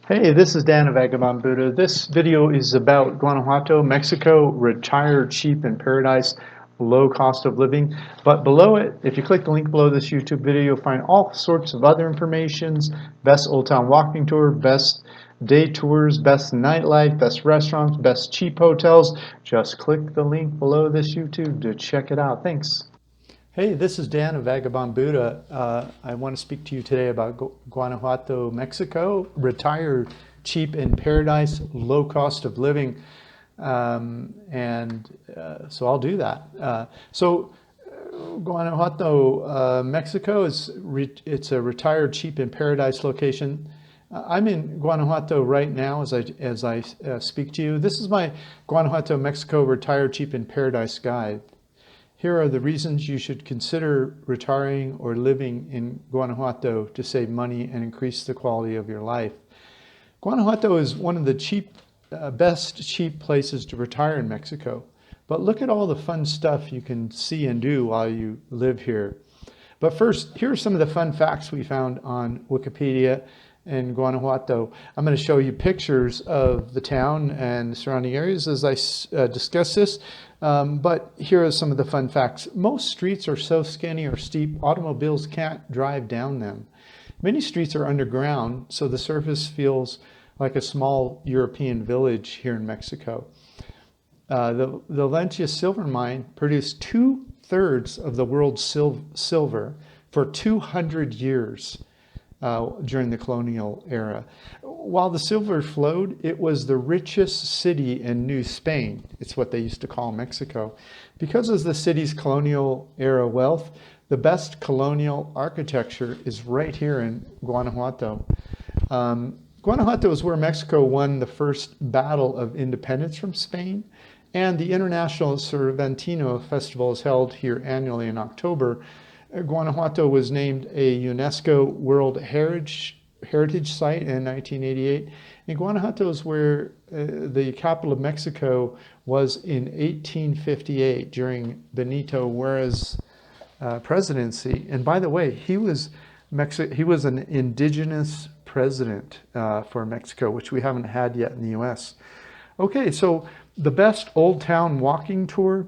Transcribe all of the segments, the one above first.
Hey, this is Dan of Vagabond Buddha. This video is about Guanajuato, Mexico, retired, cheap, and paradise, low cost of living. But below it, if you click the link below this YouTube video, you'll find all sorts of other informations, best Old Town walking tour, best day tours, best nightlife, best restaurants, best cheap hotels. Just click the link below this YouTube to check it out. Thanks. Hey, this is Dan of Vagabond Buddha. I want to speak to you today about Guanajuato, Mexico, retired, cheap, in paradise, low cost of living. So I'll do that. Guanajuato, Mexico, it's a retired, cheap, in paradise location. I'm in Guanajuato right now as I speak to you. This is my Guanajuato, Mexico, retired, cheap, in paradise guide. Here are the reasons you should consider retiring or living in Guanajuato to save money and increase the quality of your life. Guanajuato is one of the best cheap places to retire in Mexico. But look at all the fun stuff you can see and do while you live here. But first, here are some of the fun facts we found on Wikipedia in Guanajuato. I'm going to show you pictures of the town and the surrounding areas as I discuss this. But here are some of the fun facts. Most streets are so skinny or steep, automobiles can't drive down them. Many streets are underground, so the surface feels like a small European village here in Mexico. The Valencia silver mine produced 2/3 of the world's silver for 200 years. During the colonial era. While the silver flowed, it was the richest city in New Spain. It's what they used to call Mexico. Because of the city's colonial era wealth, the best colonial architecture is right here in Guanajuato. Guanajuato is where Mexico won the first battle of independence from Spain, and the International Cervantino Festival is held here annually in October. Guanajuato was named a UNESCO World Heritage Site in 1988. And Guanajuato is where the capital of Mexico was in 1858 during Benito Juárez's presidency. And by the way, he was an indigenous president for Mexico, which we haven't had yet in the US. Okay, so the best Old Town walking tour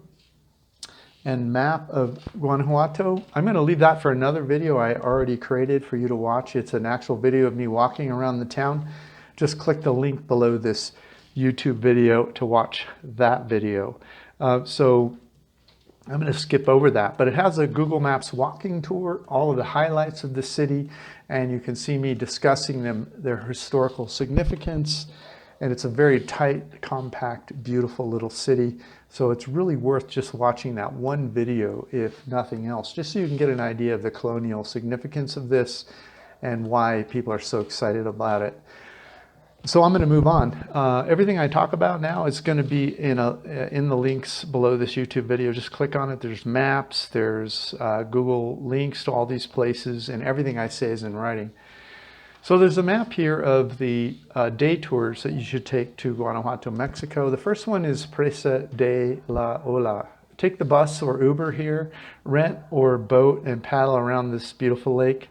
and map of Guanajuato. I'm going to leave that for another video I already created for you to watch. It's an actual video of me walking around the town. Just click the link below this YouTube video to watch that video. So I'm going to skip over that, but it has a Google Maps walking tour, all of the highlights of the city, and you can see me discussing their historical significance. And it's a very tight, compact, beautiful little city. So it's really worth just watching that one video, if nothing else, just so you can get an idea of the colonial significance of this and why people are so excited about it. So I'm going to move on. Everything I talk about now is going to be in the links below this YouTube video. Just click on it. There's maps, there's Google links to all these places, and everything I say is in writing. So there's a map here of the day tours that you should take to Guanajuato, Mexico. The first one is Presa de la Ola. Take the bus or Uber here, rent or boat and paddle around this beautiful lake.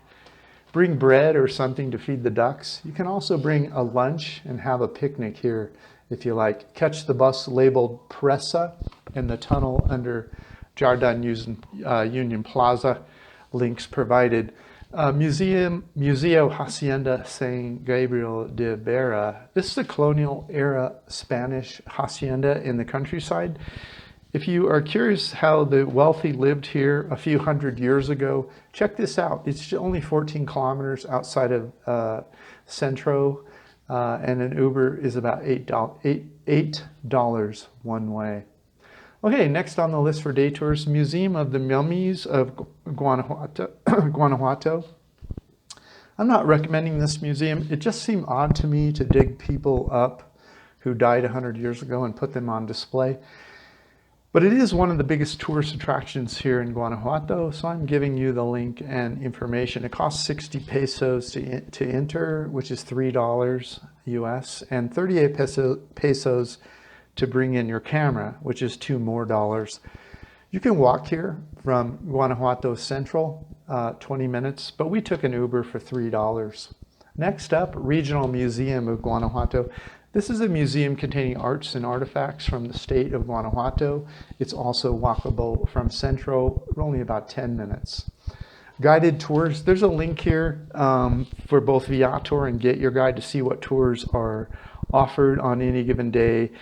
Bring bread or something to feed the ducks. You can also bring a lunch and have a picnic here if you like. Catch the bus labeled Presa in the tunnel under Jardin Union Plaza. Links provided. Museo Hacienda San Gabriel de Vera. This is a colonial era Spanish hacienda in the countryside. If you are curious how the wealthy lived here a few hundred years ago, check this out. It's only 14 kilometers outside of Centro, and an Uber is about $8 one way. Okay, next on the list for day tours, Museum of the Mummies of Guanajuato. I'm not recommending this museum. It just seemed odd to me to dig people up who died 100 years ago and put them on display. But it is one of the biggest tourist attractions here in Guanajuato, so I'm giving you the link and information. It costs 60 pesos to enter, which is $3 US, and 38 pesos to bring in your camera, which is $2 more. You can walk here from Guanajuato Central, 20 minutes, but we took an Uber for $3. Next up, Regional Museum of Guanajuato. This is a museum containing arts and artifacts from the state of Guanajuato. It's also walkable from Centro, only about 10 minutes. Guided tours, there's a link here for both Viator and Get Your Guide to see what tours are offered on any given day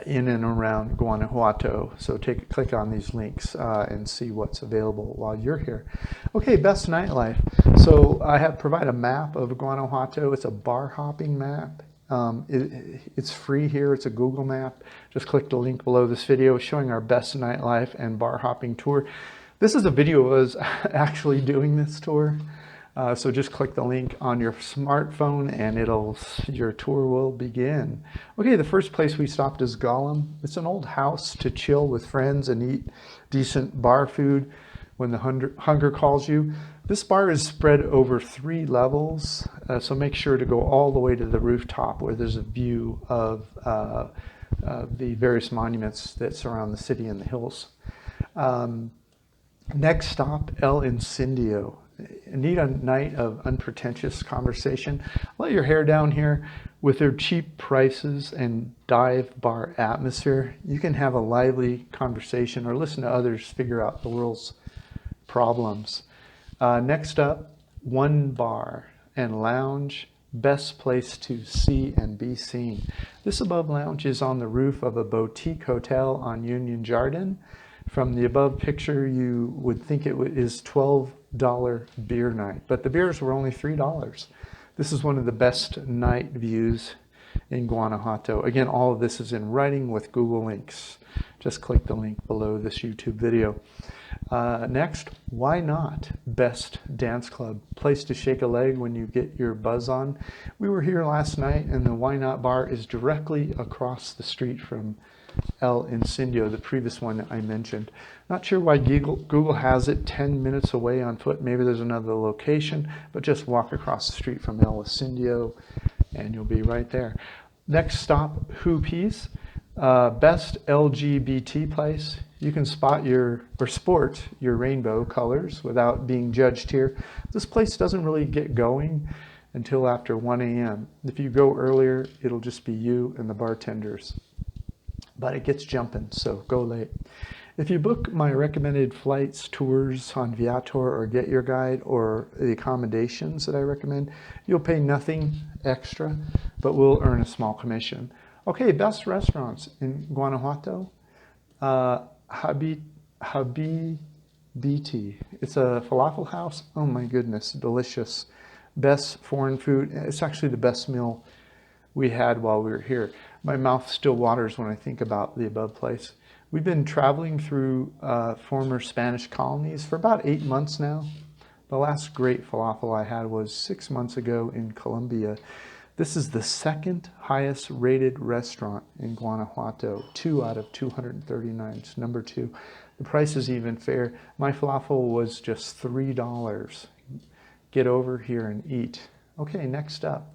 in and around Guanajuato. So click on these links and see what's available while you're here. Okay, best nightlife. So I have provided a map of Guanajuato. It's a bar hopping map. It's free here. It's a Google map. Just click the link below this video showing our best nightlife and bar hopping tour. This is a video of us actually doing this tour. So just click the link on your smartphone and your tour will begin. Okay, the first place we stopped is Gollum. It's an old house to chill with friends and eat decent bar food when the hunger calls you. This bar is spread over 3 levels, so make sure to go all the way to the rooftop where there's a view of the various monuments that surround the city and the hills. Next stop, El Incendio. Need a night of unpretentious conversation. Let your hair down here. With their cheap prices and dive bar atmosphere, you can have a lively conversation or listen to others figure out the world's problems. Next up, One Bar and Lounge. Best place to see and be seen. This above lounge is on the roof of a boutique hotel on Union Jardin. From the above picture, you would think it is $12 beer night, but the beers were only $3. This is one of the best night views in Guanajuato. Again, all of this is in writing with Google links. Just click the link below this YouTube video. Next, Why Not? Best Dance Club. Place to shake a leg when you get your buzz on. We were here last night and the Why Not bar is directly across the street from El Incendio, the previous one I mentioned. Not sure why Google has it 10 minutes away on foot. Maybe there's another location, but just walk across the street from El Incendio and you'll be right there. Next stop, 𝐂𝐴. Best LGBT place. You can sport your rainbow colors without being judged here. This place doesn't really get going until after 1 a.m. If you go earlier, it'll just be you and the bartenders. But it gets jumping, so go late. If you book my recommended flights, tours on Viator or Get Your Guide or the accommodations that I recommend, you'll pay nothing extra, but we'll earn a small commission. Okay, best restaurants in Guanajuato. 𝐕𝐈𝐃. It's a falafel house. Oh my goodness, delicious. Best foreign food. It's actually the best meal we had while we were here. My mouth still waters when I think about the above place. We've been traveling through former Spanish colonies for about 8 months now. The last great falafel I had was 6 months ago in Colombia. This is the second highest rated restaurant in Guanajuato, 2 out of 239. It's number 2. The price is even fair. My falafel was just $3. Get over here and eat. Okay, next up.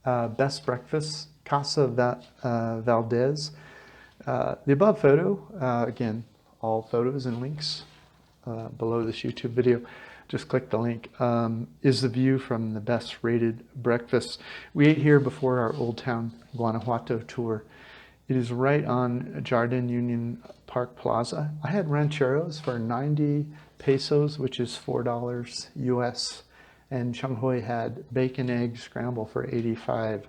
Best breakfast, Casa Valdez. The above photo, again, all photos and links below this YouTube video. Just click the link, is the view from the best rated breakfast. We ate here before our Old Town Guanajuato tour. It is right on Jardin Union Park Plaza. I had rancheros for 90 pesos, which is $4 US. And Changhui had bacon egg scramble for 85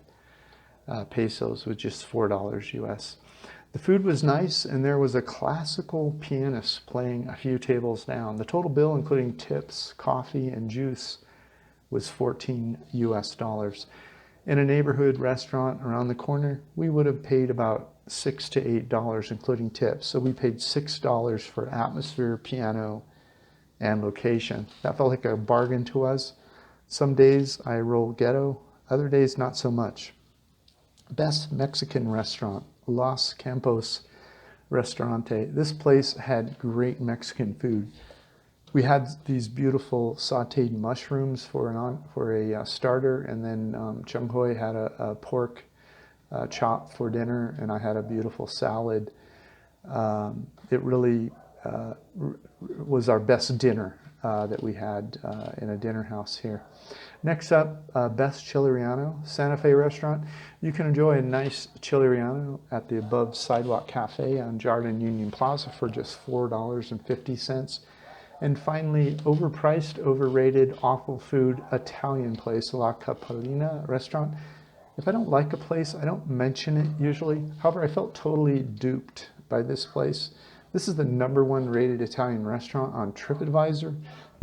pesos, which is $4 US. The food was nice, and there was a classical pianist playing a few tables down. The total bill, including tips, coffee, and juice, was $14 US. In a neighborhood restaurant around the corner, we would have paid about $6 to $8, including tips. So we paid $6 for atmosphere, piano, and location. That felt like a bargain to us. Some days I roll ghetto, other days not so much. Best Mexican restaurant, Los Campos Restaurante. This place had great Mexican food. We had these beautiful sauteed mushrooms for a starter, and then Changhui had a pork chop for dinner, and I had a beautiful salad. It really was our best dinner that we had in a dinner house here. Next up, Best Chileriano, Santa Fe restaurant. You can enjoy a nice Chileriano at the Above Sidewalk Cafe on Jardin Union Plaza for just $4.50. And finally, overpriced, overrated, awful food, Italian place, La Capolina restaurant. If I don't like a place, I don't mention it usually. However, I felt totally duped by this place. This is the #1 rated Italian restaurant on TripAdvisor.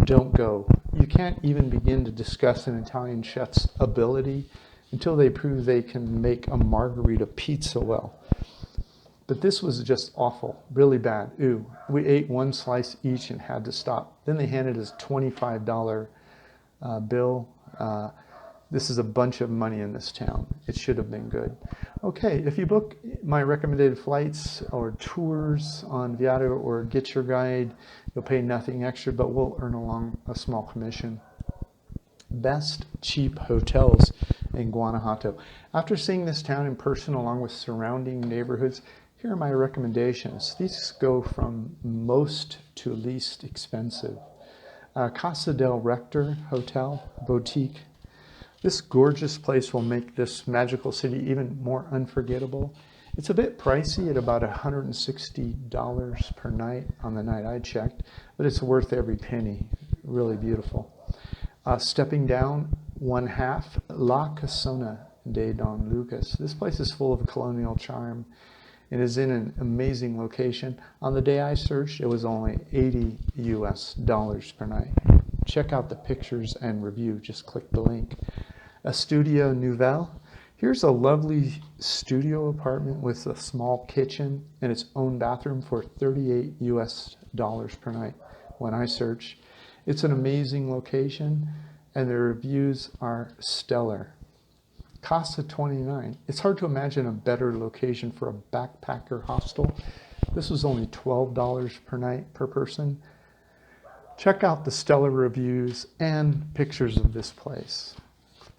Don't go. You can't even begin to discuss an Italian chef's ability until they prove they can make a margherita pizza well. But this was just awful, really bad. Ooh, we ate one slice each and had to stop. Then they handed us a $25 bill. This is a bunch of money in this town. It should have been good. Okay, if you book my recommended flights or tours on Viator or Get Your Guide, you'll pay nothing extra, but we'll earn a small commission. Best cheap hotels in Guanajuato. After seeing this town in person along with surrounding neighborhoods, here are my recommendations. These go from most to least expensive. Casa del Rector Hotel Boutique. This gorgeous place will make this magical city even more unforgettable. It's a bit pricey at about $160 per night on the night I checked, but it's worth every penny. Really beautiful. Stepping down 1/2, La Casona de Don Lucas. This place is full of colonial charm. It is in an amazing location. On the day I searched, it was only $80 US per night. Check out the pictures and review. Just click the link. A Studio Nouvelle. Here's a lovely studio apartment with a small kitchen and its own bathroom for $38 US per night when I searched. It's an amazing location and the reviews are stellar. Casa 29. It's hard to imagine a better location for a backpacker hostel. This was only $12 per night per person. Check out the stellar reviews and pictures of this place.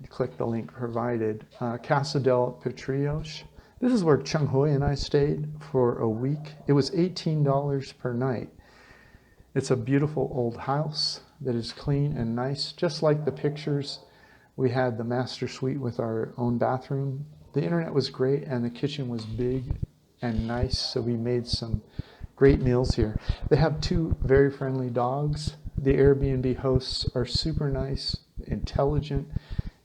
You click the link provided. Casa del Patrios. This is where Chung Hui and I stayed for a week. It was $18 per night. It's a beautiful old house that is clean and nice, just like the pictures. We had the master suite with our own bathroom. The internet was great and the kitchen was big and nice, so we made some great meals here. They have 2 very friendly dogs. The Airbnb hosts are super nice, intelligent,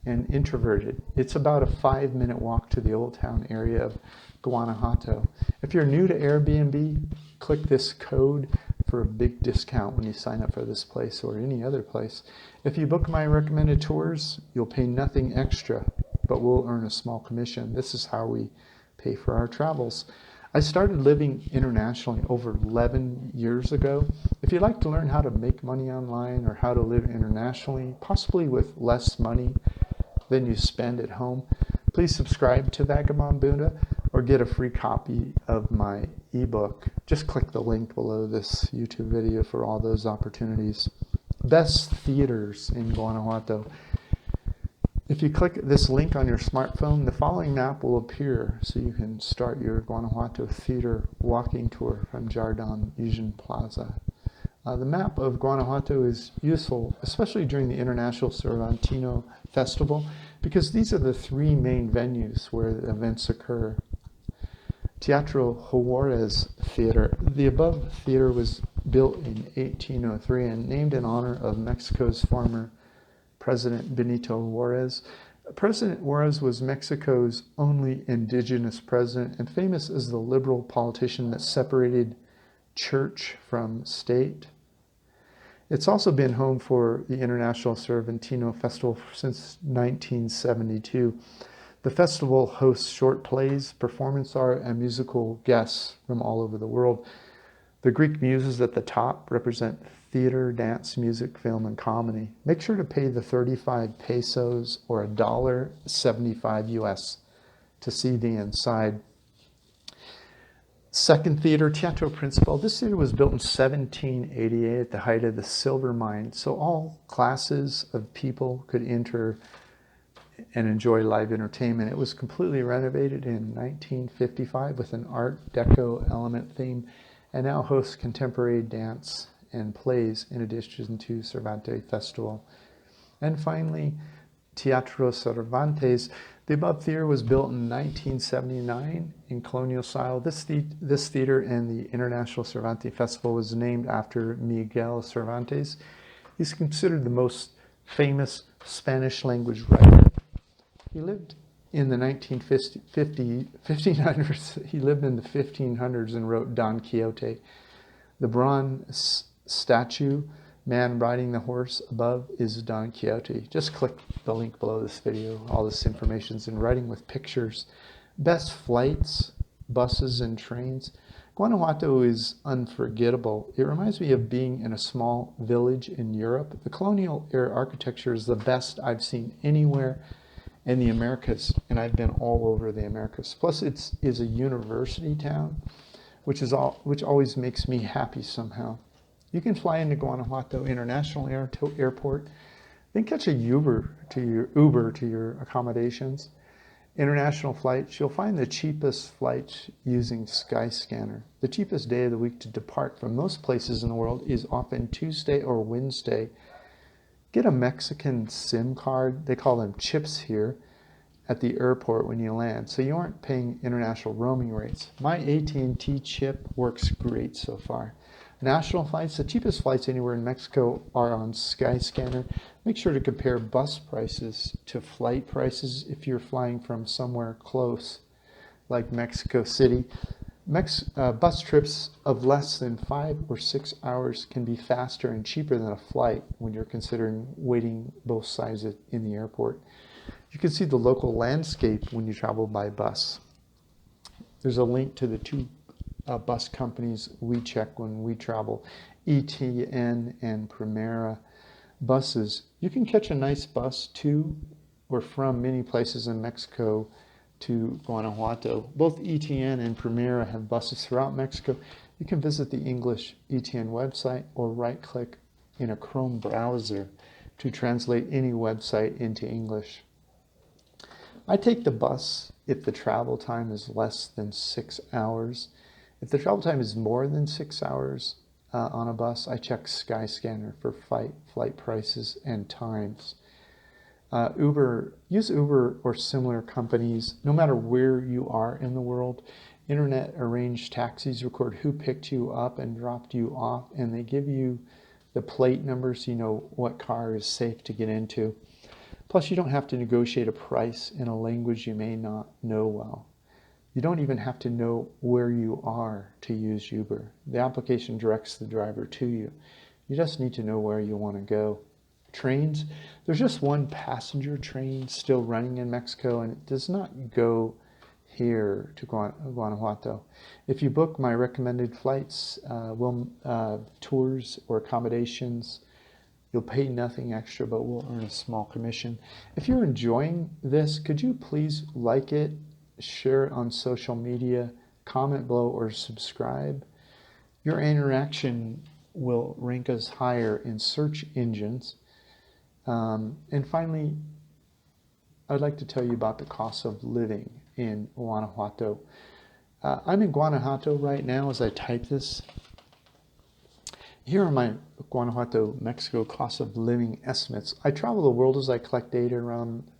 and introverted. It's about a 5-minute walk to the Old Town area of Guanajuato. If you're new to Airbnb, click this code for a big discount when you sign up for this place or any other place. If you book my recommended tours, you'll pay nothing extra, but we'll earn a small commission. This is how we pay for our travels. I started living internationally over 11 years ago. If you'd like to learn how to make money online or how to live internationally, possibly with less money than you spend at home, please subscribe to Vagabond Buddha or get a free copy of my ebook. Just click the link below this YouTube video for all those opportunities. Best theaters in Guanajuato. If you click this link on your smartphone, the following map will appear so you can start your Guanajuato theater walking tour from Jardin Union Plaza. The map of Guanajuato is useful, especially during the International Cervantino Festival, because these are the 3 main venues where the events occur. Teatro Juarez Theater. The above theater was built in 1803 and named in honor of Mexico's former President Benito Juarez. President Juarez was Mexico's only indigenous president and famous as the liberal politician that separated church from state. It's also been home for the International Cervantino Festival since 1972. The festival hosts short plays, performance art, and musical guests from all over the world. The Greek muses at the top represent theater, dance, music, film, and comedy. Make sure to pay the 35 pesos or $1.75 US to see the inside. Second theater, Teatro Principal. This theater was built in 1788 at the height of the silver mine, so all classes of people could enter and enjoy live entertainment. It was completely renovated in 1955 with an Art Deco element theme and now hosts contemporary dance and plays in addition to Cervantes Festival. And finally, Teatro Cervantes. The above theater was built in 1979 in colonial style. This theater and the International Cervantes Festival was named after Miguel Cervantes. He's considered the most famous Spanish language writer. He lived in the 1500s. He lived in the 1500s and wrote Don Quixote. The bronze statue, man riding the horse above, is Don Quixote. Just click the link below this video. All this information is in writing with pictures. Best flights, buses and trains. Guanajuato is unforgettable. It reminds me of being in a small village in Europe. The colonial era architecture is the best I've seen anywhere in the Americas, and I've been all over the Americas. Plus, it is a university town, which always makes me happy somehow. You can fly into Guanajuato International Airport, then catch a Uber to your accommodations. International flights, you'll find the cheapest flights using Skyscanner. The cheapest day of the week to depart from most places in the world is often Tuesday or Wednesday. Get a Mexican SIM card, they call them chips here, at the airport when you land, so you aren't paying international roaming rates. My AT&T chip works great so far. National flights, the cheapest flights anywhere in Mexico are on Skyscanner. Make sure to compare bus prices to flight prices if you're flying from somewhere close, like Mexico City. Bus trips of less than 5 or 6 hours can be faster and cheaper than a flight when you're considering waiting both sides in the airport. You can see the local landscape when you travel by bus. There's a link to the two bus companies we check when we travel, ETN and Primera buses. You can catch a nice bus to or from many places in Mexico to Guanajuato. Both ETN and Primera have buses throughout Mexico. You can visit the English ETN website or right-click in a Chrome browser to translate any website into English. I take the bus if the travel time is less than 6 hours. If the travel time is more than 6 hours on a bus, I check Skyscanner for flight prices and times. Use Uber or similar companies, no matter where you are in the world. Internet arranged taxis record who picked you up and dropped you off, and they give you the plate number so you know what car is safe to get into. Plus, you don't have to negotiate a price in a language you may not know well. You don't even have to know where you are to use Uber. The application directs the driver to you. You just need to know where you want to go. Trains, there's just one passenger train still running in Mexico, and it does not go here to Guanajuato. If you book my recommended flights, tours or accommodations, you'll pay nothing extra, but we'll earn a small commission. If you're enjoying this, could you please like it, share it on social media, comment below, or subscribe? Your interaction will rank us higher in search engines. And finally, I'd like to tell you about the cost of living in Guanajuato. I'm in Guanajuato right now as I type this. Here are my Guanajuato, Mexico cost of living estimates. I travel the world as I collect data around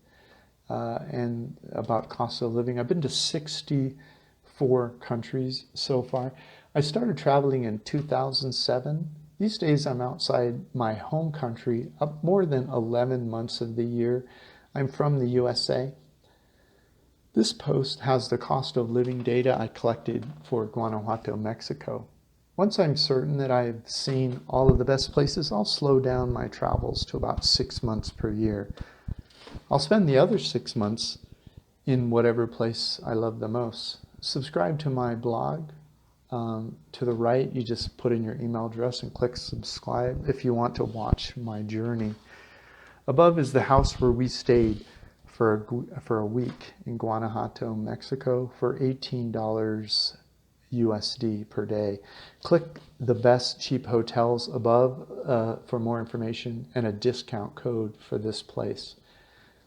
and about cost of living. I've been to 64 countries so far. I started traveling in 2007. These days I'm outside my home country up more than 11 months of the year. I'm from the USA. This post has the cost of living data I collected for Guanajuato, Mexico. Once I'm certain that I've seen all of the best places, I'll slow down my travels to about 6 months per year. I'll spend the other 6 months in whatever place I love the most. Subscribe to my blog. To the right, you just put in your email address and click subscribe if you want to watch my journey. Above is the house where we stayed for a week in Guanajuato, Mexico for $18 USD per day. Click the best cheap hotels above for more information and a discount code for this place.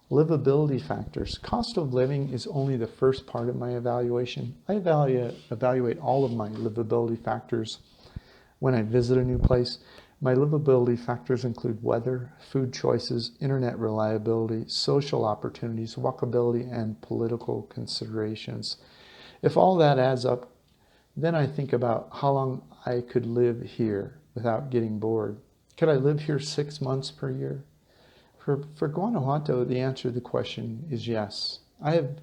Livability factors. Cost of living is only the first part of my evaluation. I evaluate all of my livability factors when I visit a new place. My livability factors include weather, food choices, internet reliability, social opportunities, walkability, and political considerations. If all that adds up, then I think about how long I could live here without getting bored. Could I live here 6 months per year? For Guanajuato, the answer to the question is yes. I have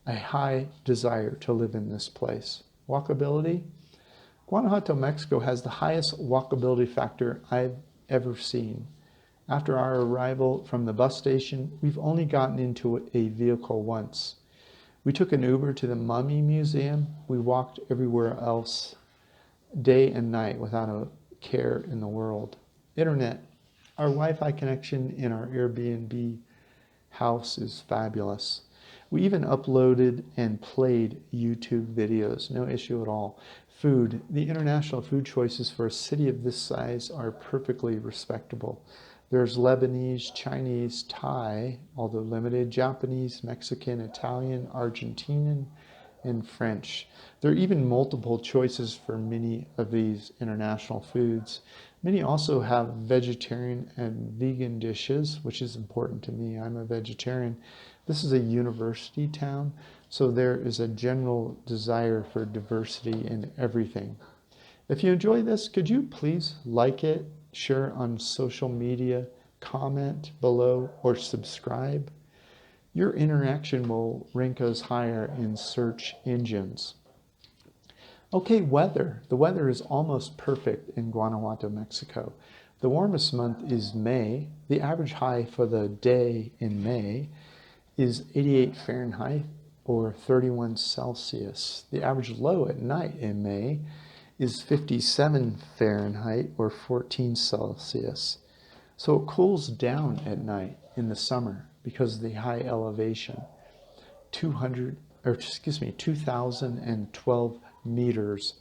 a high desire to live in this place. Walkability? Guanajuato, Mexico has the highest walkability factor I've ever seen. After our arrival from the bus station, we've only gotten into a vehicle once. We took an Uber to the Mummy Museum. We walked everywhere else, day and night, without a care in the world. Internet. Our Wi-Fi connection in our Airbnb house is fabulous. We even uploaded and played YouTube videos, no issue at all. Food. The international food choices for a city of this size are perfectly respectable. There's Lebanese, Chinese, Thai, although limited, Japanese, Mexican, Italian, Argentinian, and French. There are even multiple choices for many of these international foods. Many also have vegetarian and vegan dishes, which is important to me. I'm a vegetarian. This is a university town, so there is a general desire for diversity in everything. If you enjoy this, could you please like it, share on social media, comment below, or subscribe? Your interaction will rank us higher in search engines. Okay, weather. The weather is almost perfect in Guanajuato, Mexico. The warmest month is May. The average high for the day in May is 88 Fahrenheit or 31 Celsius. The average low at night in May is 57 Fahrenheit or 14 Celsius. So it cools down at night in the summer because of the high elevation, 2,012 meters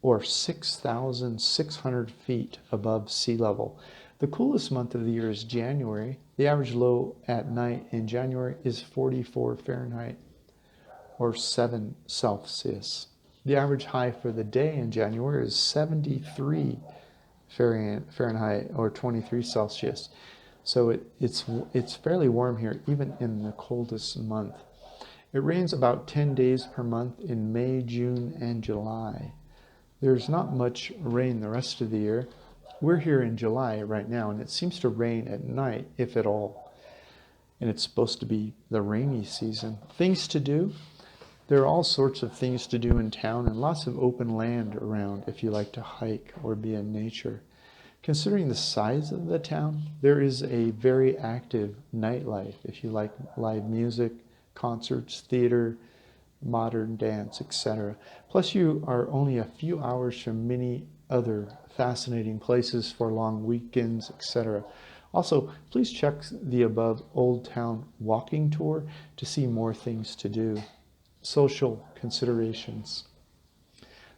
or 6,600 feet above sea level. The coolest month of the year is January. The average low at night in January is 44 Fahrenheit or 7 Celsius. The average high for the day in January is 73 Fahrenheit or 23 Celsius. So it's fairly warm here, even in the coldest month. It rains about 10 days per month in May, June, and July. There's not much rain the rest of the year. We're here in July right now, and it seems to rain at night, if at all. And it's supposed to be the rainy season. Things to do. There are all sorts of things to do in town and lots of open land around if you like to hike or be in nature. Considering the size of the town, there is a very active nightlife if you like live music, concerts, theater, modern dance, etc. Plus you are only a few hours from many other fascinating places for long weekends, etc. Also, please check the above Old Town walking tour to see more things to do. Social considerations.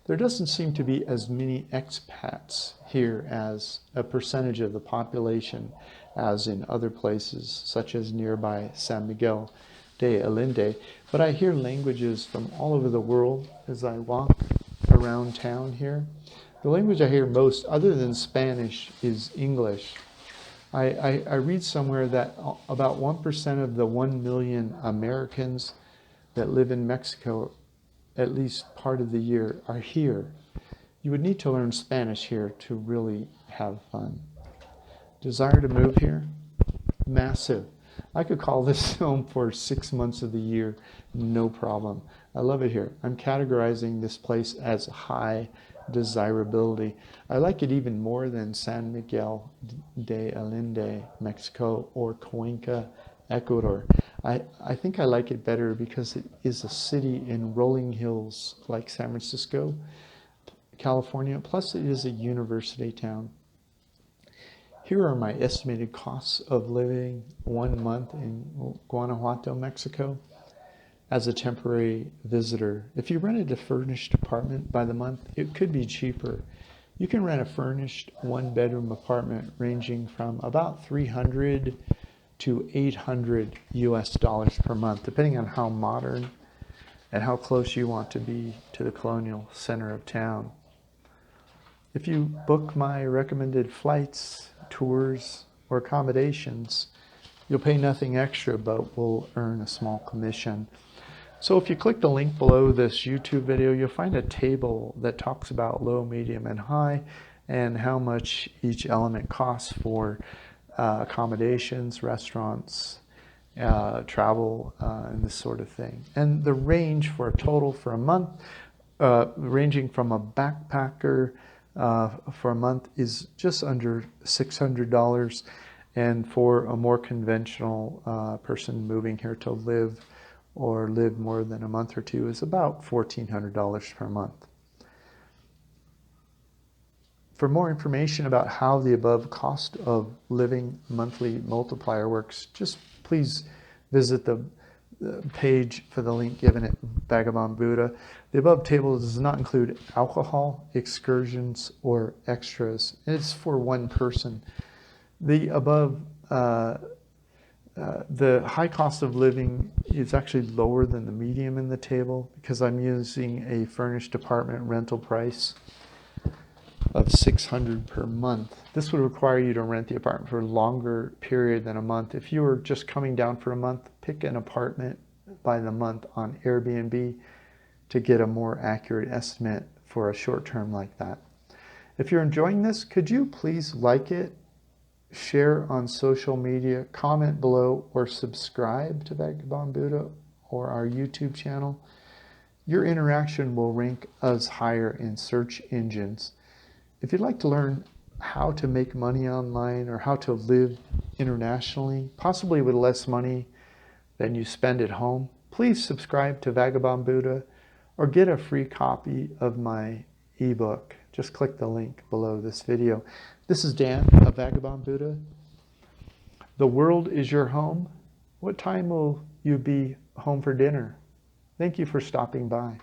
There doesn't seem to be as many expats here as a percentage of the population as in other places, such as nearby San Miguel de Allende, but I hear languages from all over the world as I walk around town here. The language I hear most, other than Spanish, is English. I read somewhere that about 1% of the 1 million Americans that live in Mexico at least part of the year are here. You would need to learn Spanish here to really have fun. Desire to move here? Massive. I could call this home for 6 months of the year, no problem. I love it here. I'm categorizing this place as high desirability. I like it even more than San Miguel de Allende, Mexico, or Cuenca, Ecuador. I think I like it better because it is a city in rolling hills like San Francisco, California, plus it is a university town. Here are my estimated costs of living 1 month in Guanajuato, Mexico as a temporary visitor. If you rented a furnished apartment by the month, it could be cheaper. You can rent a furnished 1-bedroom apartment ranging from about $300 to $800 US per month, depending on how modern and how close you want to be to the colonial center of town. If you book my recommended flights, tours, or accommodations, you'll pay nothing extra, but will earn a small commission. So if you click the link below this YouTube video, you'll find a table that talks about low, medium, and high, and how much each element costs for accommodations, restaurants, travel, and this sort of thing. And the range for a total for a month, ranging from a backpacker for a month, is just under $600. And for a more conventional person moving here to live or live more than a month or two is about $1,400 per month. For more information about how the above cost of living monthly multiplier works, just please visit the page for the link given at Vagabond Buddha. The above table does not include alcohol, excursions, or extras. It's for one person. The above, the high cost of living is actually lower than the medium in the table because I'm using a furnished apartment rental price of $600 per month. This would require you to rent the apartment for a longer period than a month. If you were just coming down for a month, pick an apartment by the month on Airbnb to get a more accurate estimate for a short term like that. If you're enjoying this, could you please like it, share on social media, comment below, or subscribe to Vagabond Buddha or our YouTube channel? Your interaction will rank us higher in search engines. If you'd like to learn how to make money online or how to live internationally, possibly with less money than you spend at home, please subscribe to Vagabond Buddha or get a free copy of my ebook. Just click the link below this video. This is Dan of Vagabond Buddha. The world is your home. What time will you be home for dinner? Thank you for stopping by.